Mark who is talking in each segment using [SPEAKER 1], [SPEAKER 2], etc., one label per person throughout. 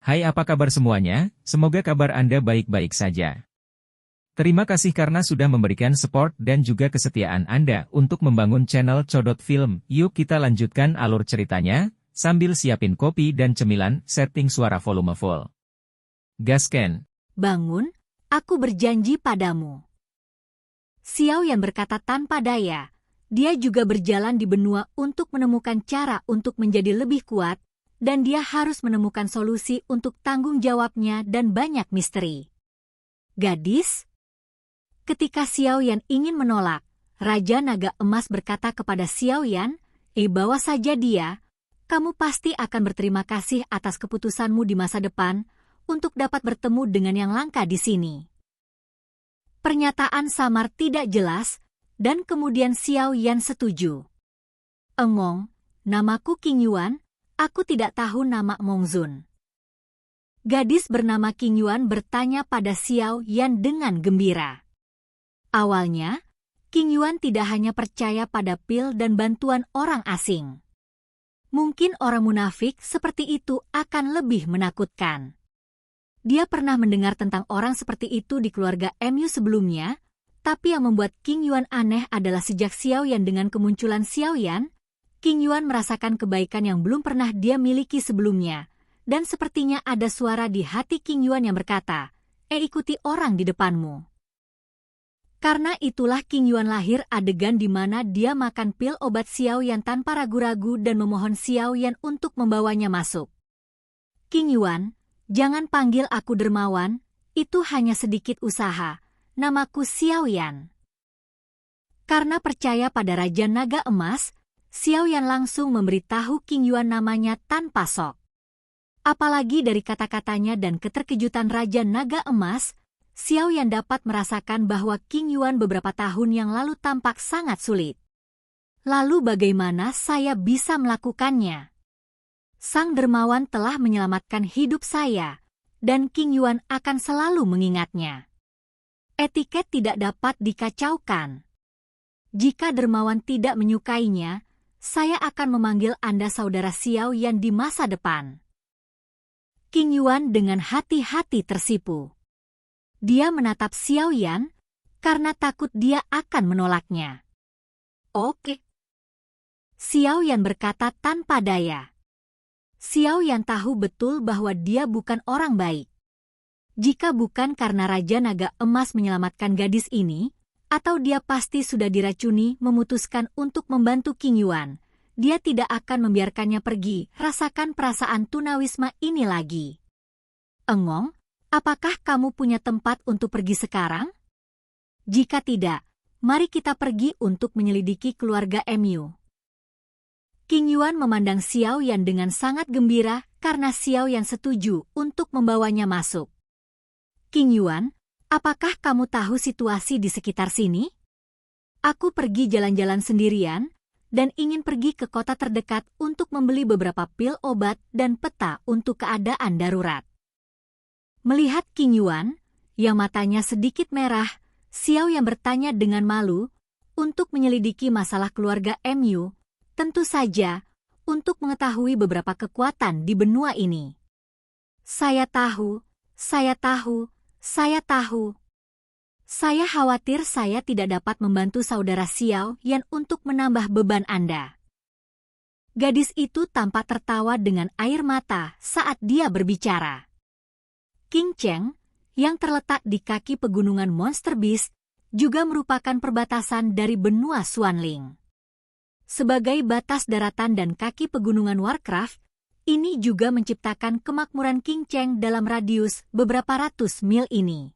[SPEAKER 1] Hai, apa kabar semuanya? Semoga kabar Anda baik-baik saja. Terima kasih karena sudah memberikan support dan juga kesetiaan Anda untuk membangun channel Codot Film. Yuk kita lanjutkan alur ceritanya, sambil siapin kopi dan cemilan, setting suara volume full. Gasken.
[SPEAKER 2] Bangun, aku berjanji padamu. Xiao Yan berkata tanpa daya. Dia juga berjalan di benua untuk menemukan cara untuk menjadi lebih kuat, dan dia harus menemukan solusi untuk tanggung jawabnya dan banyak misteri. Gadis? Ketika Xiao Yan ingin menolak, Raja Naga Emas berkata kepada Xiao Yan, bawa saja dia, kamu pasti akan berterima kasih atas keputusanmu di masa depan untuk dapat bertemu dengan yang langka di sini. Pernyataan samar tidak jelas, dan kemudian Xiao Yan setuju. Engong, namaku Qing Yuan, aku tidak tahu nama Mongzun. Gadis bernama Qing Yuan bertanya pada Xiao Yan dengan gembira. Awalnya, Qing Yuan tidak hanya percaya pada pil dan bantuan orang asing. Mungkin orang munafik seperti itu akan lebih menakutkan. Dia pernah mendengar tentang orang seperti itu di keluarga Mu sebelumnya, tapi yang membuat Qing Yuan aneh adalah sejak Xiao Yan dengan kemunculan Xiao Yan, Qing Yuan merasakan kebaikan yang belum pernah dia miliki sebelumnya, dan sepertinya ada suara di hati Qing Yuan yang berkata, ikuti orang di depanmu. Karena itulah Qing Yuan lahir adegan di mana dia makan pil obat Xiao Yan tanpa ragu-ragu dan memohon Xiao Yan untuk membawanya masuk. Qing Yuan, jangan panggil aku dermawan, itu hanya sedikit usaha, namaku Xiao Yan. Karena percaya pada Raja Naga Emas, Xiao Yan langsung memberitahu Qing Yuan namanya tanpa sok. Apalagi dari kata-katanya dan keterkejutan Raja Naga Emas, Xiao Yan dapat merasakan bahwa Qing Yuan beberapa tahun yang lalu tampak sangat sulit. Lalu bagaimana saya bisa melakukannya? Sang dermawan telah menyelamatkan hidup saya, dan Qing Yuan akan selalu mengingatnya. Etiket tidak dapat dikacaukan. Jika dermawan tidak menyukainya, saya akan memanggil Anda saudara Xiao Yan di masa depan. Qing Yuan dengan hati-hati tersipu. Dia menatap Xiao Yan, karena takut dia akan menolaknya. Oke. Xiao Yan berkata tanpa daya. Xiao Yan tahu betul bahwa dia bukan orang baik. Jika bukan karena Raja Naga Emas menyelamatkan gadis ini, atau dia pasti sudah diracuni memutuskan untuk membantu Qing Yuan, dia tidak akan membiarkannya pergi. Rasakan perasaan tunawisma ini lagi. Engong, apakah kamu punya tempat untuk pergi sekarang? Jika tidak, mari kita pergi untuk menyelidiki keluarga Mu. Qing Yuan memandang Xiao Yan dengan sangat gembira karena Xiao Yan setuju untuk membawanya masuk. Qing Yuan, apakah kamu tahu situasi di sekitar sini? Aku pergi jalan-jalan sendirian dan ingin pergi ke kota terdekat untuk membeli beberapa pil obat dan peta untuk keadaan darurat. Melihat Qing Yuan, yang matanya sedikit merah, Xiao Yan bertanya dengan malu, untuk menyelidiki masalah keluarga Mu, tentu saja, untuk mengetahui beberapa kekuatan di benua ini. Saya tahu, saya tahu, saya tahu. Saya khawatir saya tidak dapat membantu saudara Xiao Yan untuk menambah beban Anda. Gadis itu tampak tertawa dengan air mata saat dia berbicara. Qing Cheng, yang terletak di kaki pegunungan Monster Beast, juga merupakan perbatasan dari benua Xuanling. Sebagai batas daratan dan kaki pegunungan Warcraft, ini juga menciptakan kemakmuran Qing Cheng dalam radius beberapa ratus mil ini.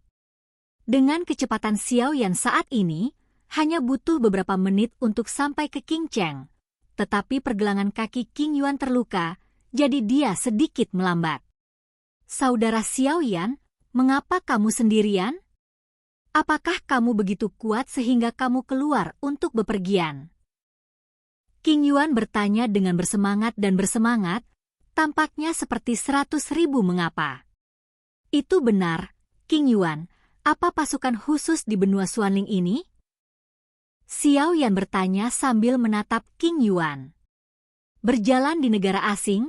[SPEAKER 2] Dengan kecepatan Xiao Yan saat ini, hanya butuh beberapa menit untuk sampai ke Qing Cheng, tetapi pergelangan kaki Qing Yuan terluka, jadi dia sedikit melambat. Saudara Xiao Yan, mengapa kamu sendirian? Apakah kamu begitu kuat sehingga kamu keluar untuk bepergian? Qing Yuan bertanya dengan bersemangat dan bersemangat, tampaknya seperti 100.000 mengapa. Itu benar, Qing Yuan, apa pasukan khusus di benua Xuanling ini? Xiao Yan bertanya sambil menatap Qing Yuan. Berjalan di negara asing,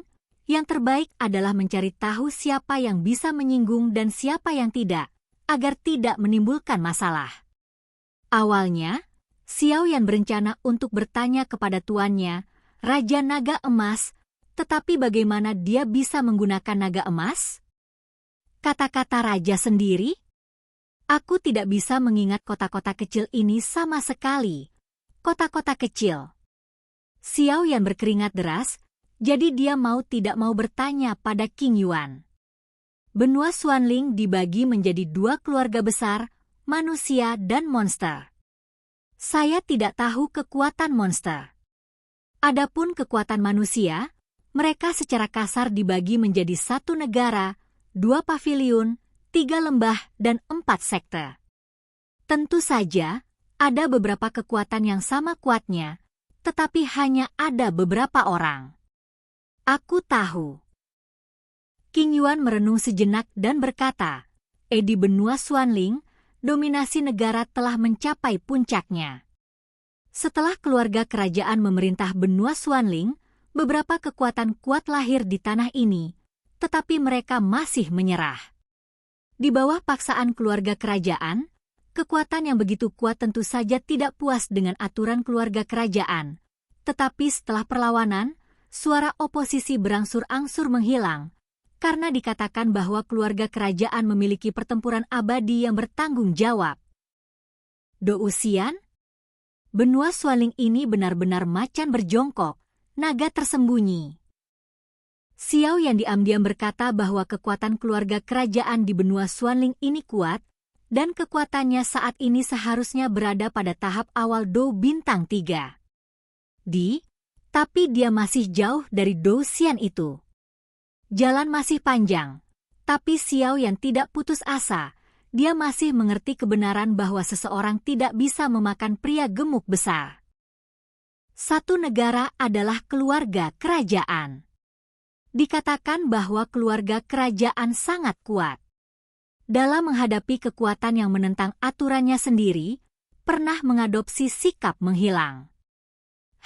[SPEAKER 2] yang terbaik adalah mencari tahu siapa yang bisa menyinggung dan siapa yang tidak, agar tidak menimbulkan masalah. Awalnya, Xiao Yan berencana untuk bertanya kepada tuannya, Raja Naga Emas, tetapi bagaimana dia bisa menggunakan naga emas? Kata-kata raja sendiri? Aku tidak bisa mengingat kota-kota kecil ini sama sekali. Kota-kota kecil. Xiao Yan berkeringat deras, jadi dia mau tidak mau bertanya pada King Yuan. Benua Xuanling dibagi menjadi dua keluarga besar, manusia dan monster. Saya tidak tahu kekuatan monster. Adapun kekuatan manusia, mereka secara kasar dibagi menjadi satu negara, 2 paviliun, 3 lembah, dan 4 sekte. Tentu saja, ada beberapa kekuatan yang sama kuatnya, tetapi hanya ada beberapa orang. Aku tahu. King Yuan merenung sejenak dan berkata, di benua Xuanling, dominasi negara telah mencapai puncaknya. Setelah keluarga kerajaan memerintah benua Xuanling, beberapa kekuatan kuat lahir di tanah ini, tetapi mereka masih menyerah. Di bawah paksaan keluarga kerajaan, kekuatan yang begitu kuat tentu saja tidak puas dengan aturan keluarga kerajaan. Tetapi setelah perlawanan, suara oposisi berangsur-angsur menghilang, karena dikatakan bahwa keluarga kerajaan memiliki pertempuran abadi yang bertanggung jawab. Dou Xian? Benua Xuanling ini benar-benar macan berjongkok, naga tersembunyi. Xiao Yan diam-diam berkata bahwa kekuatan keluarga kerajaan di benua Xuanling ini kuat, dan kekuatannya saat ini seharusnya berada pada tahap awal Dou Bintang 3. Tapi dia masih jauh dari Dou Xian itu. Jalan masih panjang, tapi Xiao Yan tidak putus asa. Dia masih mengerti kebenaran bahwa seseorang tidak bisa memakan pria gemuk besar. Satu negara adalah keluarga kerajaan. Dikatakan bahwa keluarga kerajaan sangat kuat. Dalam menghadapi kekuatan yang menentang aturannya sendiri, pernah mengadopsi sikap menghilang.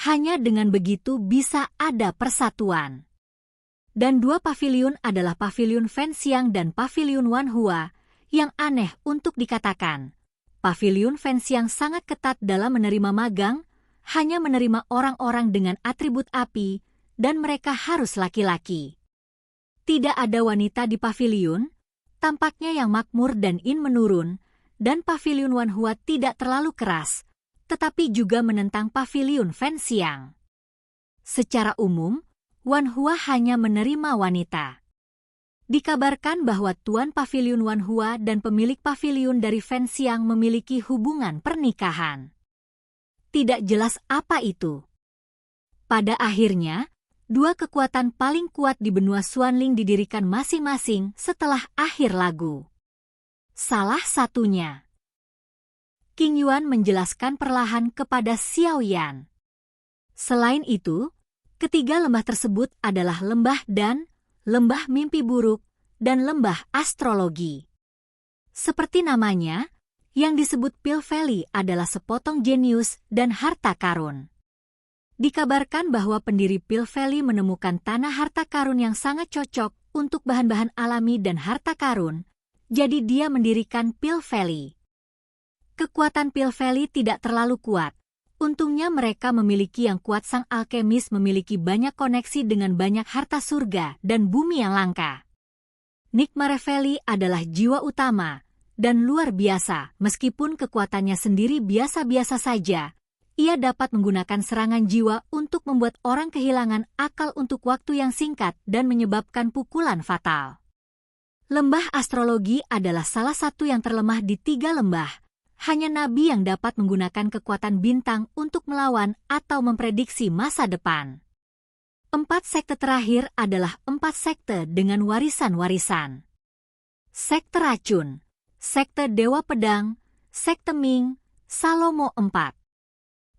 [SPEAKER 2] Hanya dengan begitu bisa ada persatuan. Dan 2 paviliun adalah paviliun Fenxiang dan paviliun Wanhua, yang aneh untuk dikatakan. Paviliun Fenxiang sangat ketat dalam menerima magang, hanya menerima orang-orang dengan atribut api, dan mereka harus laki-laki. Tidak ada wanita di paviliun, tampaknya yang makmur dan menurun, dan paviliun Wanhua tidak terlalu keras, tetapi juga menentang paviliun Fenxiang. Secara umum, Wanhua hanya menerima wanita. Dikabarkan bahwa tuan paviliun Wanhua dan pemilik paviliun dari Fenxiang memiliki hubungan pernikahan. Tidak jelas apa itu. Pada akhirnya, 2 kekuatan paling kuat di benua Xuanling didirikan masing-masing setelah akhir lagu. Salah satunya. King Yuan menjelaskan perlahan kepada Xiao Yan. Selain itu, ketiga lembah tersebut adalah lembah Dan, lembah mimpi buruk, dan lembah astrologi. Seperti namanya, yang disebut Pil Valley adalah sepotong jenius dan harta karun. Dikabarkan bahwa pendiri Pil Valley menemukan tanah harta karun yang sangat cocok untuk bahan-bahan alami dan harta karun, jadi dia mendirikan Pil Valley. Kekuatan Pil Valley tidak terlalu kuat. Untungnya mereka memiliki yang kuat. Sang alkemis memiliki banyak koneksi dengan banyak harta surga dan bumi yang langka. Nick Mareveli adalah jiwa utama dan luar biasa. Meskipun kekuatannya sendiri biasa-biasa saja, ia dapat menggunakan serangan jiwa untuk membuat orang kehilangan akal untuk waktu yang singkat dan menyebabkan pukulan fatal. Lembah astrologi adalah salah satu yang terlemah di 3 lembah. Hanya nabi yang dapat menggunakan kekuatan bintang untuk melawan atau memprediksi masa depan. 4 sekte terakhir adalah 4 sekte dengan warisan-warisan. Sekte Racun, Sekte Dewa Pedang, Sekte Ming, Salomo 4.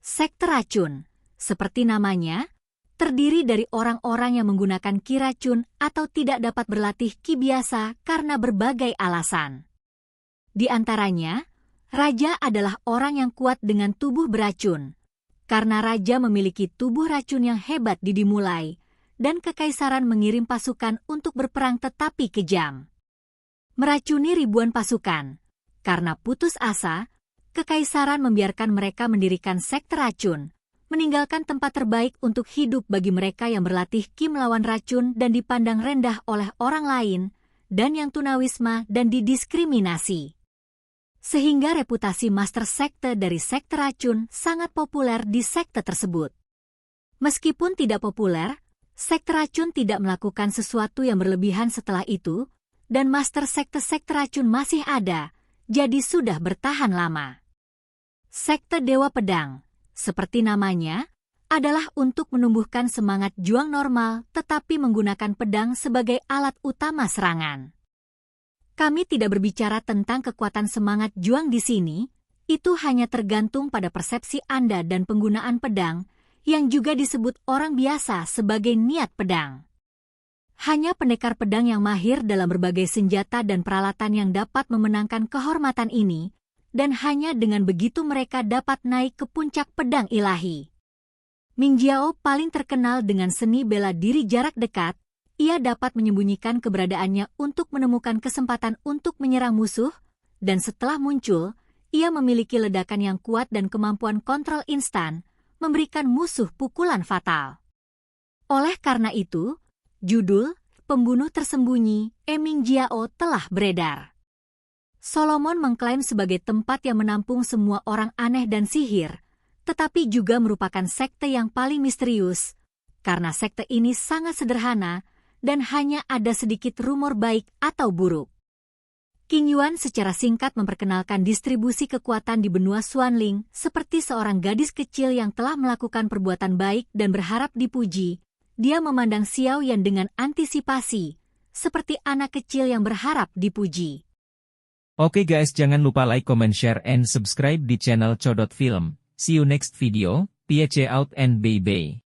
[SPEAKER 2] Sekte Racun, seperti namanya, terdiri dari orang-orang yang menggunakan ki racun atau tidak dapat berlatih ki biasa karena berbagai alasan. Di antaranya, raja adalah orang yang kuat dengan tubuh beracun. Karena raja memiliki tubuh racun yang hebat dimulai, dan kekaisaran mengirim pasukan untuk berperang tetapi kejam. Meracuni ribuan pasukan. Karena putus asa, kekaisaran membiarkan mereka mendirikan sekte racun, meninggalkan tempat terbaik untuk hidup bagi mereka yang berlatih ki melawan racun dan dipandang rendah oleh orang lain, dan yang tunawisma dan didiskriminasi. Sehingga reputasi master sekte dari sekte racun sangat populer di sekte tersebut. Meskipun tidak populer, sekte racun tidak melakukan sesuatu yang berlebihan setelah itu, dan master sekte-sekte racun masih ada, jadi sudah bertahan lama. Sekte Dewa Pedang, seperti namanya, adalah untuk menumbuhkan semangat juang normal tetapi menggunakan pedang sebagai alat utama serangan. Kami tidak berbicara tentang kekuatan semangat juang di sini, itu hanya tergantung pada persepsi Anda dan penggunaan pedang, yang juga disebut orang biasa sebagai niat pedang. Hanya pendekar pedang yang mahir dalam berbagai senjata dan peralatan yang dapat memenangkan kehormatan ini, dan hanya dengan begitu mereka dapat naik ke puncak pedang ilahi. Ming Jiao paling terkenal dengan seni bela diri jarak dekat. Ia dapat menyembunyikan keberadaannya untuk menemukan kesempatan untuk menyerang musuh, dan setelah muncul, ia memiliki ledakan yang kuat dan kemampuan kontrol instan, memberikan musuh pukulan fatal. Oleh karena itu, judul Pembunuh Tersembunyi Ming Jiao telah beredar. Solomon mengklaim sebagai tempat yang menampung semua orang aneh dan sihir, tetapi juga merupakan sekte yang paling misterius, karena sekte ini sangat sederhana, dan hanya ada sedikit rumor baik atau buruk. King Yuan secara singkat memperkenalkan distribusi kekuatan di benua Xuanling seperti seorang gadis kecil yang telah melakukan perbuatan baik dan berharap dipuji. Dia memandang Xiao Yan dengan antisipasi, seperti anak kecil yang berharap dipuji.
[SPEAKER 1] Oke guys, jangan lupa like, comment, share, and subscribe di channel Codot Film. See you next video, peace out and bye-bye.